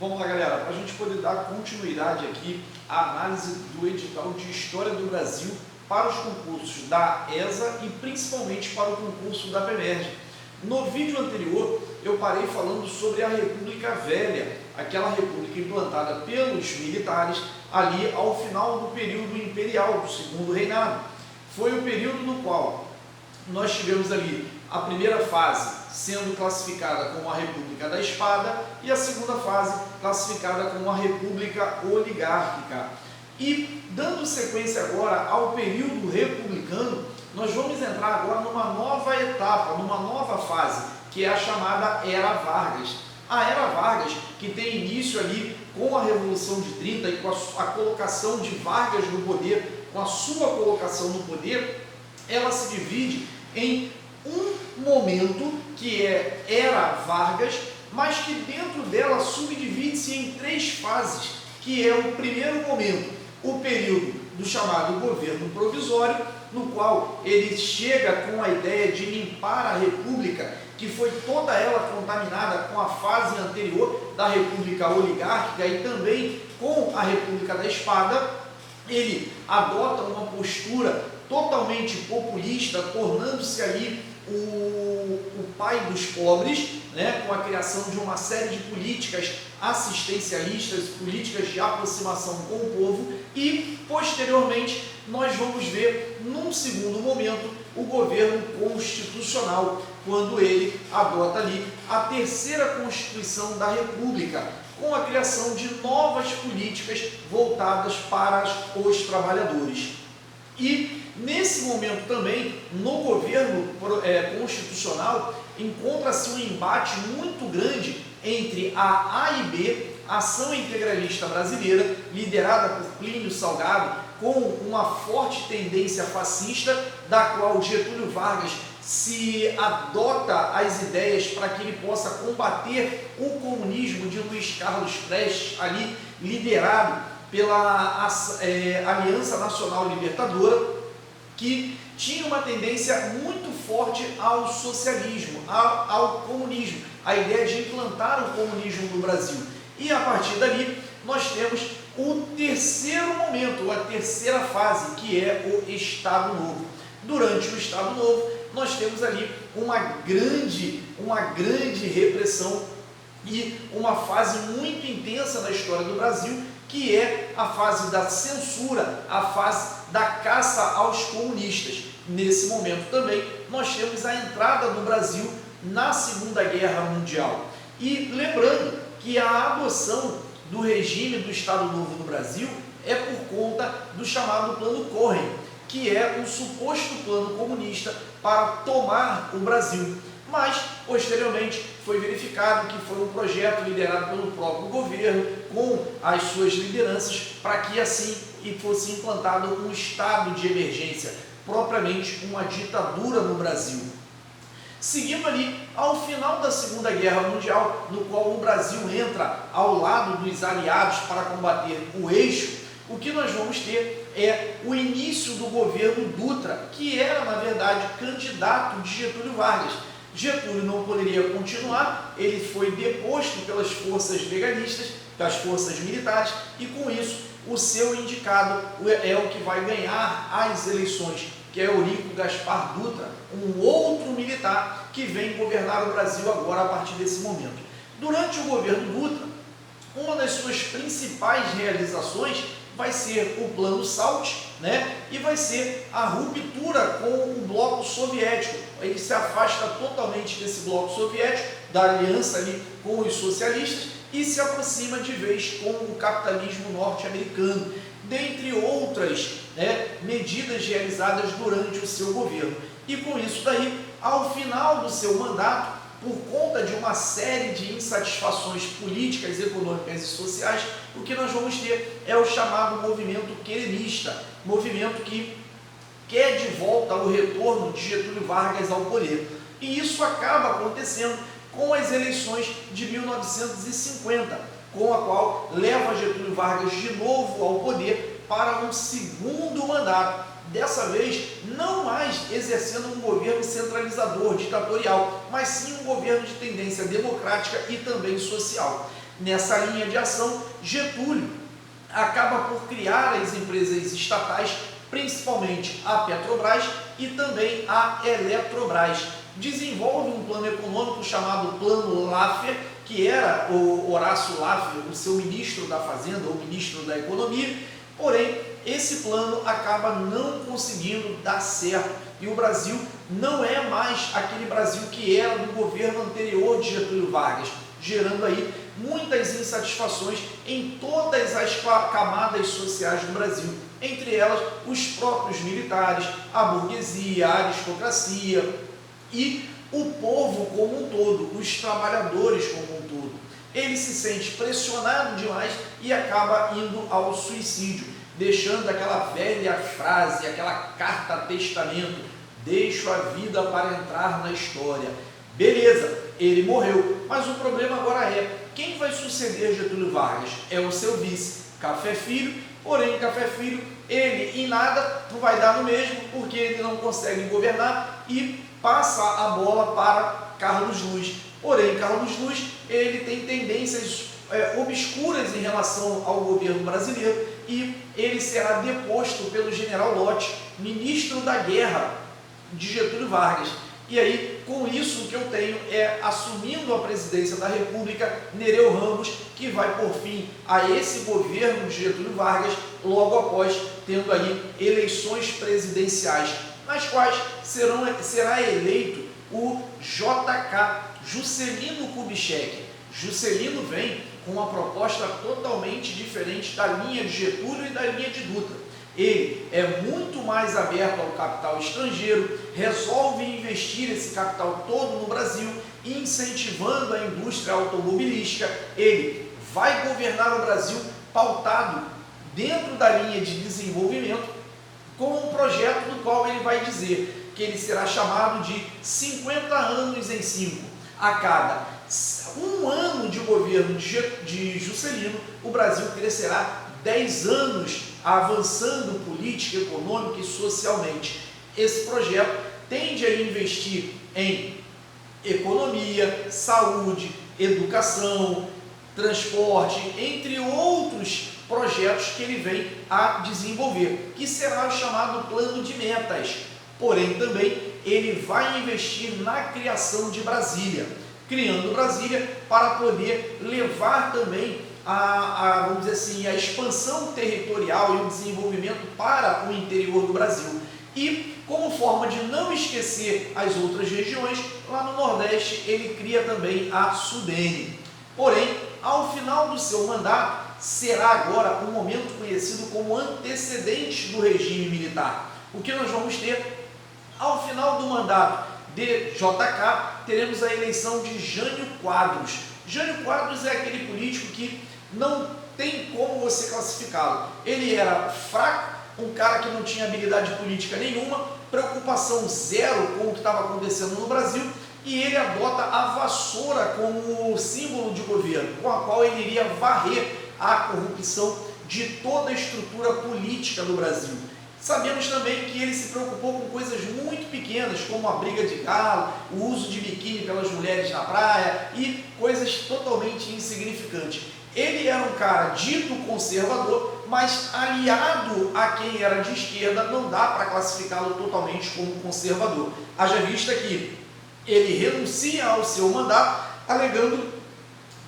Vamos lá, galera, para a gente poder dar continuidade aqui à análise do edital de História do Brasil para os concursos da ESA e principalmente para o concurso da PEMERG. No vídeo anterior, eu parei falando sobre a República Velha, aquela república implantada pelos militares ali ao final do período imperial, do Segundo Reinado. Foi o período no qual nós tivemos ali a primeira fase sendo classificada como a República da Espada e a segunda fase classificada como a República Oligárquica. E dando sequência agora ao período republicano, nós vamos entrar agora numa nova etapa, numa nova fase, que é a chamada Era Vargas. A Era Vargas, que tem início ali com a Revolução de 30 e com a colocação de Vargas no poder, com a sua colocação no poder, ela se divide em um momento que é Era Vargas, mas que dentro dela subdivide-se em três fases, que é o primeiro momento, o período do chamado governo provisório, no qual ele chega com a ideia de limpar a República, que foi toda ela contaminada com a fase anterior da República Oligárquica e também com a República da Espada. Ele adota uma postura totalmente populista, tornando-se ali o pai dos pobres, né, com a criação de uma série de políticas assistencialistas, políticas de aproximação com o povo, e posteriormente nós vamos ver, num segundo momento, o governo constitucional, quando ele adota ali a terceira Constituição da República, com a criação de novas políticas voltadas para os trabalhadores. E nesse momento também, no governo constitucional, encontra-se um embate muito grande entre a A e B, Ação Integralista Brasileira, liderada por Plínio Salgado, com uma forte tendência fascista, da qual Getúlio Vargas se adota as ideias para que ele possa combater o comunismo de Luiz Carlos Prestes, ali liderado pela Aliança Nacional Libertadora, que tinha uma tendência muito forte ao socialismo, ao comunismo, a ideia de implantar o comunismo no Brasil. E a partir dali nós temos o terceiro momento, a terceira fase, que é o Estado Novo. Durante o Estado Novo, nós temos ali uma grande repressão e uma fase muito intensa na história do Brasil, que é a fase da censura, a fase da caça aos comunistas. Nesse momento também, nós temos a entrada do Brasil na Segunda Guerra Mundial. E lembrando que a adoção do regime do Estado Novo no Brasil é por conta do chamado Plano Cohen, que é um suposto plano comunista para tomar o Brasil. Mas, posteriormente, foi verificado que foi um projeto liderado pelo próprio governo, com as suas lideranças, para que assim fosse implantado um estado de emergência, propriamente uma ditadura no Brasil. Seguindo ali, ao final da Segunda Guerra Mundial, no qual o Brasil entra ao lado dos aliados para combater o eixo, o que nós vamos ter é o início do governo Dutra, que era, na verdade, candidato de Getúlio Vargas. Getúlio não poderia continuar, ele foi deposto pelas forças legalistas, das forças militares, e com isso o seu indicado é o que vai ganhar as eleições, que é Eurico Gaspar Dutra, um outro militar que vem governar o Brasil agora a partir desse momento. Durante o governo Dutra, uma das suas principais realizações vai ser o Plano SALT, né? E vai ser a ruptura com o bloco soviético. Ele se afasta totalmente desse bloco soviético, da aliança ali com os socialistas, e se aproxima de vez com o capitalismo norte-americano, dentre outras, né, medidas realizadas durante o seu governo. E com isso daí, ao final do seu mandato, por conta de uma série de insatisfações políticas, econômicas e sociais, o que nós vamos ter é o chamado movimento querenista, movimento que quer de volta o retorno de Getúlio Vargas ao poder. E isso acaba acontecendo com as eleições de 1950, com a qual leva Getúlio Vargas de novo ao poder para um segundo mandato. Dessa vez, não mais exercendo um governo centralizador, ditatorial, mas sim um governo de tendência democrática e também social. Nessa linha de ação, Getúlio acaba por criar as empresas estatais, principalmente a Petrobras e também a Eletrobras. Desenvolve um plano econômico chamado Plano Laffer, que era o Horácio Laffer, o seu ministro da Fazenda, ou ministro da Economia, porém, esse plano acaba não conseguindo dar certo e o Brasil não é mais aquele Brasil que era do governo anterior de Getúlio Vargas, gerando aí muitas insatisfações em todas as camadas sociais do Brasil, entre elas os próprios militares, a burguesia, a aristocracia e o povo como um todo, os trabalhadores como um todo. Ele se sente pressionado demais e acaba indo ao suicídio, deixando aquela velha frase, aquela carta testamento: deixo a vida para entrar na história. Beleza, ele morreu, mas o problema agora é, quem vai suceder Getúlio Vargas? É o seu vice, Café Filho, porém Café Filho, ele em nada não vai dar no mesmo, porque ele não consegue governar e passa a bola para Carlos Luz. Porém, Carlos Luz, ele tem tendências obscuras em relação ao governo brasileiro e ele será deposto pelo general Lott, ministro da guerra de Getúlio Vargas. E aí, com isso, o que eu tenho é, assumindo a presidência da República, Nereu Ramos, que vai por fim a esse governo de Getúlio Vargas, logo após tendo aí eleições presidenciais, nas quais será eleito o JK, Juscelino Kubitschek. Juscelino vem com uma proposta totalmente diferente da linha de Getúlio e da linha de Dutra. Ele é muito mais aberto ao capital estrangeiro, resolve investir esse capital todo no Brasil, incentivando a indústria automobilística. Ele vai governar o Brasil pautado dentro da linha de desenvolvimento, com um projeto do qual ele vai dizer que ele será chamado de 50 anos em 5. A cada um ano de governo de Juscelino, o Brasil crescerá 10 anos avançando política, econômica e socialmente. Esse projeto tende a investir em economia, saúde, educação, transporte, entre outros projetos que ele vem a desenvolver, que será o chamado plano de metas. Porém, também ele vai investir na criação de Brasília, criando Brasília para poder levar também vamos dizer assim, a expansão territorial e o desenvolvimento para o interior do Brasil. E, como forma de não esquecer as outras regiões, lá no Nordeste ele cria também a Sudene. Porém, ao final do seu mandato, será agora um momento conhecido como antecedente do regime militar. O que nós vamos ter? Ao final do mandato de JK, teremos a eleição de Jânio Quadros. Jânio Quadros é aquele político que não tem como você classificá-lo. Ele era fraco, um cara que não tinha habilidade política nenhuma, preocupação zero com o que estava acontecendo no Brasil, e ele adota a vassoura como símbolo de governo, com a qual ele iria varrer a corrupção de toda a estrutura política do Brasil. Sabemos também que ele se preocupou com coisas muito pequenas, como a briga de galo, o uso de biquíni pelas mulheres na praia e coisas totalmente insignificantes. Ele era um cara dito conservador, mas aliado a quem era de esquerda, não dá para classificá-lo totalmente como conservador. Haja vista que ele renuncia ao seu mandato, alegando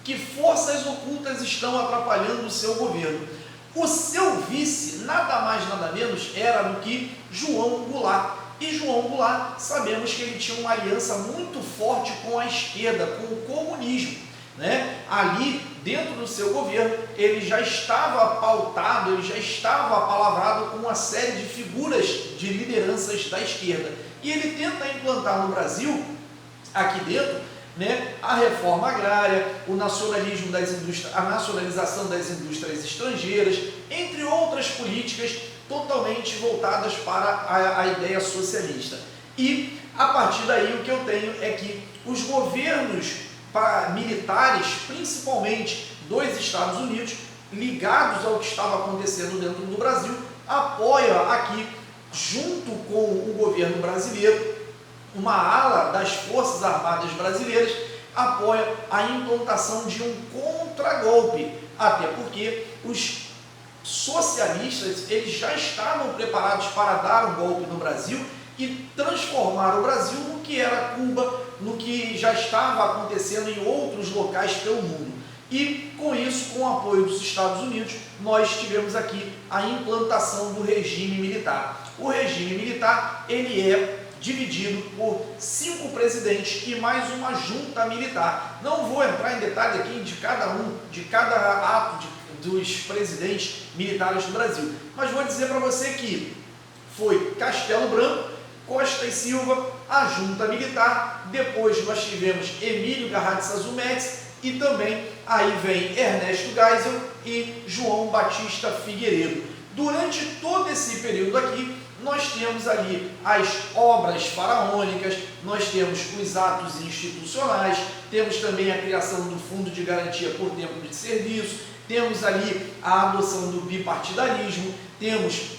que forças ocultas estão atrapalhando o seu governo. O seu vice, nada mais nada menos, era do que João Goulart. E João Goulart, sabemos que ele tinha uma aliança muito forte com a esquerda, com o comunismo, né? Ali, dentro do seu governo, ele já estava pautado, ele já estava apalavrado com uma série de figuras de lideranças da esquerda. E ele tenta implantar no Brasil, aqui dentro, né, a reforma agrária, o nacionalismo das indústrias, a nacionalização das indústrias estrangeiras, entre outras políticas totalmente voltadas para a ideia socialista. E, a partir daí, o que eu tenho é que os governos militares, principalmente dos Estados Unidos, ligados ao que estava acontecendo dentro do Brasil, apoiam aqui, junto com o governo brasileiro, uma ala das Forças Armadas Brasileiras, apoia a implantação de um contragolpe, até porque os socialistas eles já estavam preparados para dar um golpe no Brasil e transformar o Brasil no que era Cuba, no que já estava acontecendo em outros locais pelo mundo. E com isso, com o apoio dos Estados Unidos, nós tivemos aqui a implantação do regime militar. O regime militar ele é dividido por 5 presidentes e mais uma junta militar. Não vou entrar em detalhe aqui de cada ato dos presidentes militares do Brasil, mas vou dizer para você que foi Castelo Branco, Costa e Silva, a junta militar, depois nós tivemos Emílio Garrastazu Médici e também aí vem Ernesto Geisel e João Batista Figueiredo. Durante todo esse período aqui, nós temos ali as obras faraônicas, nós temos os atos institucionais, temos também a criação do Fundo de Garantia por Tempo de Serviço, temos ali a adoção do bipartidarismo, temos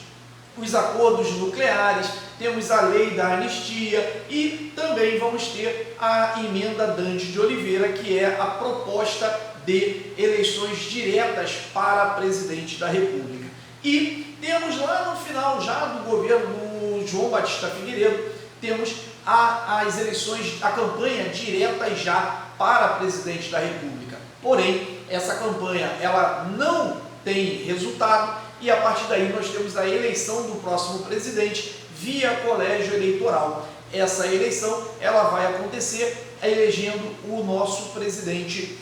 os acordos nucleares, temos a lei da anistia e também vamos ter a emenda Dante de Oliveira, que é a proposta de eleições diretas para presidente da República. E temos lá no final já do governo do João Batista Figueiredo, temos as eleições, a campanha direta já para presidente da República. Porém, essa campanha ela não tem resultado e a partir daí nós temos a eleição do próximo presidente via colégio eleitoral. Essa eleição ela vai acontecer elegendo o nosso presidente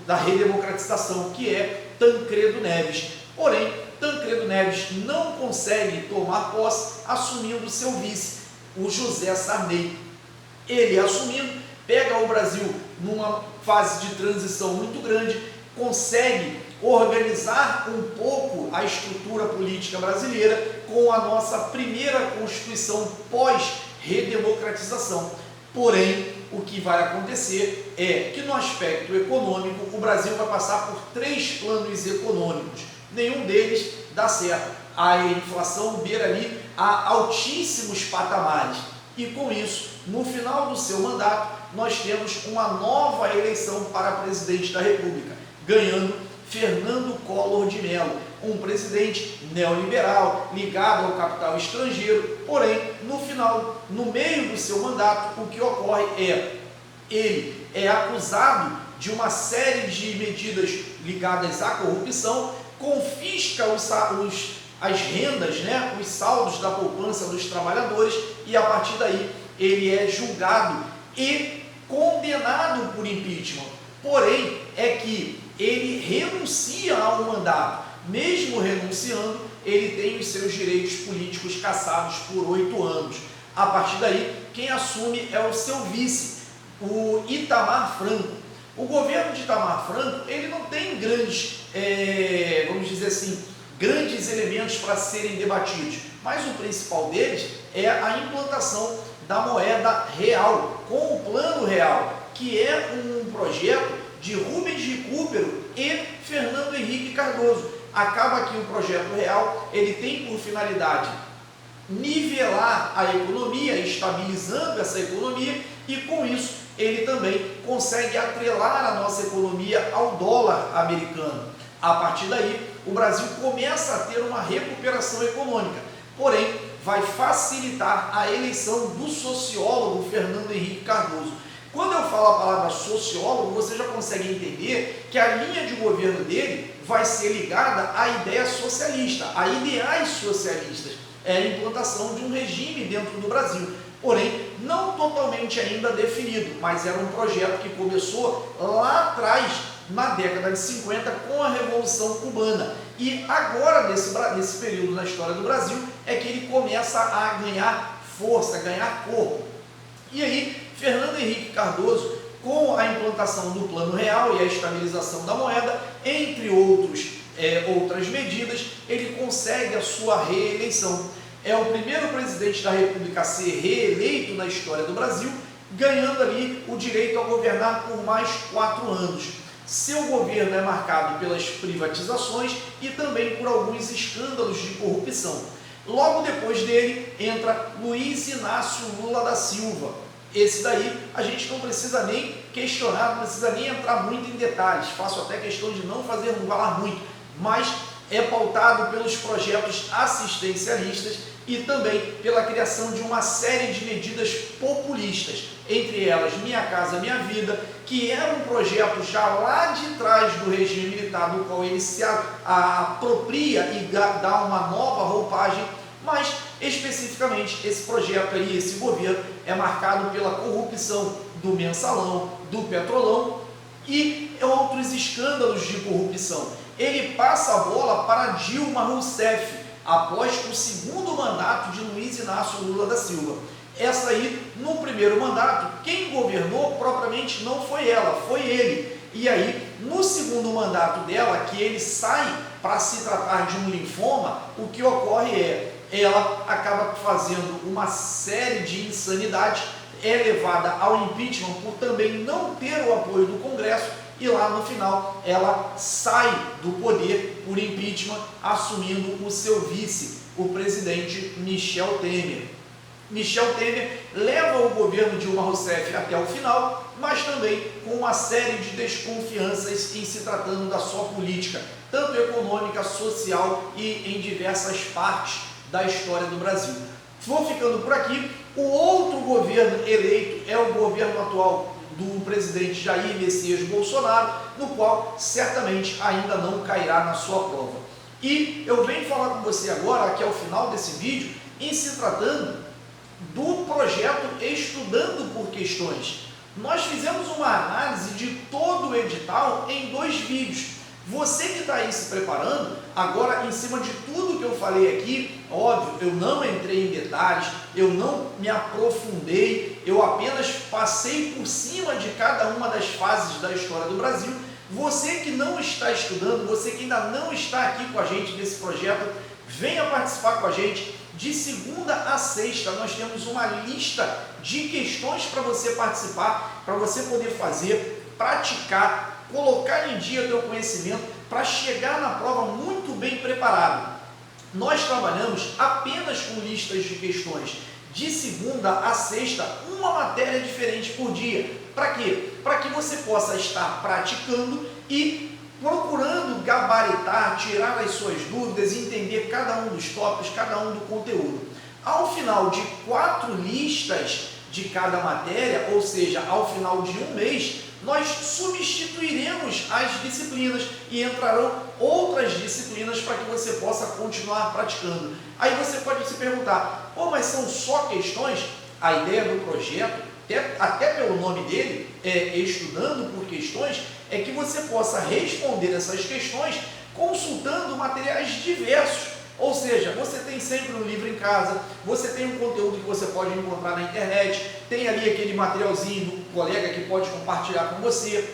da redemocratização, que é Tancredo Neves. Porém, Tancredo Neves não consegue tomar posse assumindo seu vice, o José Sarney. Ele assumindo, pega o Brasil numa fase de transição muito grande, consegue organizar um pouco a estrutura política brasileira com a nossa primeira Constituição pós-redemocratização. Porém, o que vai acontecer é que no aspecto econômico, o Brasil vai passar por 3 planos econômicos. Nenhum deles dá certo. A inflação beira ali a altíssimos patamares. E com isso, no final do seu mandato, nós temos uma nova eleição para presidente da República, ganhando Fernando Collor de Mello, um presidente neoliberal, ligado ao capital estrangeiro. Porém, no meio do seu mandato, o que ocorre é, ele é acusado de uma série de medidas ligadas à corrupção, confisca as rendas, né, os saldos da poupança dos trabalhadores e a partir daí ele é julgado e condenado por impeachment. Porém, é que ele renuncia ao mandato. Mesmo renunciando, ele tem os seus direitos políticos cassados por 8 anos. A partir daí, quem assume é o seu vice, o Itamar Franco. O governo de Itamar Franco, ele não tem grandes, vamos dizer assim, grandes elementos para serem debatidos, mas o principal deles é a implantação da moeda real, com o Plano Real, que é um projeto de Rubens Recupero e Fernando Henrique Cardoso. Acaba que o projeto real ele tem por finalidade nivelar a economia, estabilizando essa economia, e com isso ele também consegue atrelar a nossa economia ao dólar americano. A partir daí, o Brasil começa a ter uma recuperação econômica, porém vai facilitar a eleição do sociólogo Fernando Henrique Cardoso. Quando eu falo a palavra sociólogo, você já consegue entender que a linha de governo dele vai ser ligada à ideia socialista, a ideais socialistas. É a implantação de um regime dentro do Brasil, porém não totalmente ainda definido, mas era um projeto que começou lá atrás, na década de 50, com a Revolução Cubana. E agora, nesse período na história do Brasil, é que ele começa a ganhar força, a ganhar corpo. E aí, Fernando Henrique Cardoso, com a implantação do Plano Real e a estabilização da moeda, entre outras medidas, ele consegue a sua reeleição. É o primeiro presidente da República a ser reeleito na história do Brasil, ganhando ali o direito a governar por mais 4 anos. Seu governo é marcado pelas privatizações e também por alguns escândalos de corrupção. Logo depois dele entra Luiz Inácio Lula da Silva. Esse daí a gente não precisa nem questionado, não precisa nem entrar muito em detalhes, faço até questão de não falar muito, mas é pautado pelos projetos assistencialistas e também pela criação de uma série de medidas populistas, entre elas Minha Casa Minha Vida, que era um projeto já lá de trás do regime militar, do qual ele se apropria e dá uma nova roupagem, mas especificamente esse projeto aí, esse governo, é marcado pela corrupção do Mensalão, do Petrolão e outros escândalos de corrupção. Ele passa a bola para Dilma Rousseff, após o segundo mandato de Luiz Inácio Lula da Silva. Essa aí, no primeiro mandato, quem governou propriamente não foi ela, foi ele. E aí, no segundo mandato dela, que ele sai para se tratar de um linfoma, o que ocorre é, ela acaba fazendo uma série de insanidades, é levada ao impeachment por também não ter o apoio do Congresso, e lá no final ela sai do poder por impeachment, assumindo o seu vice, o presidente Michel Temer. Michel Temer leva o governo Dilma Rousseff até o final, mas também com uma série de desconfianças em se tratando da sua política, tanto econômica, social e em diversas partes da história do Brasil. Vou ficando por aqui. O outro governo eleito é o governo atual do presidente Jair Messias Bolsonaro, no qual certamente ainda não cairá na sua prova. E eu venho falar com você agora, aqui ao final desse vídeo, em se tratando do projeto Estudando por Questões. Nós fizemos uma análise de todo o edital em 2 vídeos. Você que está aí se preparando, agora em cima de tudo que eu falei aqui, óbvio, eu não entrei em detalhes, eu não me aprofundei, eu apenas passei por cima de cada uma das fases da história do Brasil. Você que não está estudando, você que ainda não está aqui com a gente nesse projeto, venha participar com a gente. De segunda a sexta, nós temos uma lista de questões para você participar, para você poder fazer, praticar, colocar em dia o teu conhecimento para chegar na prova muito bem preparado. Nós trabalhamos apenas com listas de questões de segunda a sexta, uma matéria diferente por dia. Para quê? Para que você possa estar praticando e procurando gabaritar, tirar as suas dúvidas, entender cada um dos tópicos, cada um do conteúdo. Ao final de 4 listas de cada matéria, ou seja, ao final de um mês, nós substituiremos as disciplinas e entrarão outras disciplinas para que você possa continuar praticando. Aí você pode se perguntar, mas são só questões? A ideia do projeto, até pelo nome dele, Estudando por Questões, é que você possa responder essas questões consultando materiais diversos. Ou seja, você tem sempre um livro em casa, você tem um conteúdo que você pode encontrar na internet, tem ali aquele materialzinho do colega que pode compartilhar com você.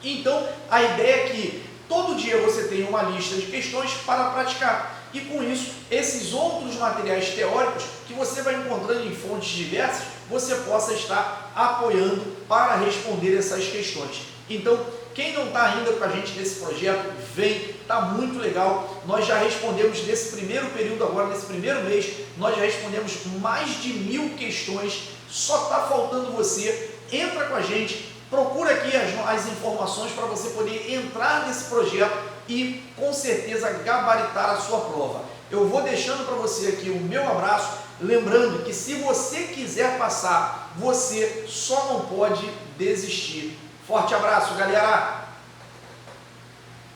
Então, a ideia é que todo dia você tenha uma lista de questões para praticar. E com isso, esses outros materiais teóricos que você vai encontrando em fontes diversas, você possa estar apoiando para responder essas questões. Então, quem não está ainda com a gente nesse projeto, vem, está muito legal. Nós já respondemos nesse primeiro período agora, nesse primeiro mês, nós já respondemos mais de 1000 questões, só está faltando você. Entra com a gente, procura aqui as informações para você poder entrar nesse projeto e com certeza gabaritar a sua prova. Eu vou deixando para você aqui o meu abraço, lembrando que se você quiser passar, você só não pode desistir. Forte abraço, galera!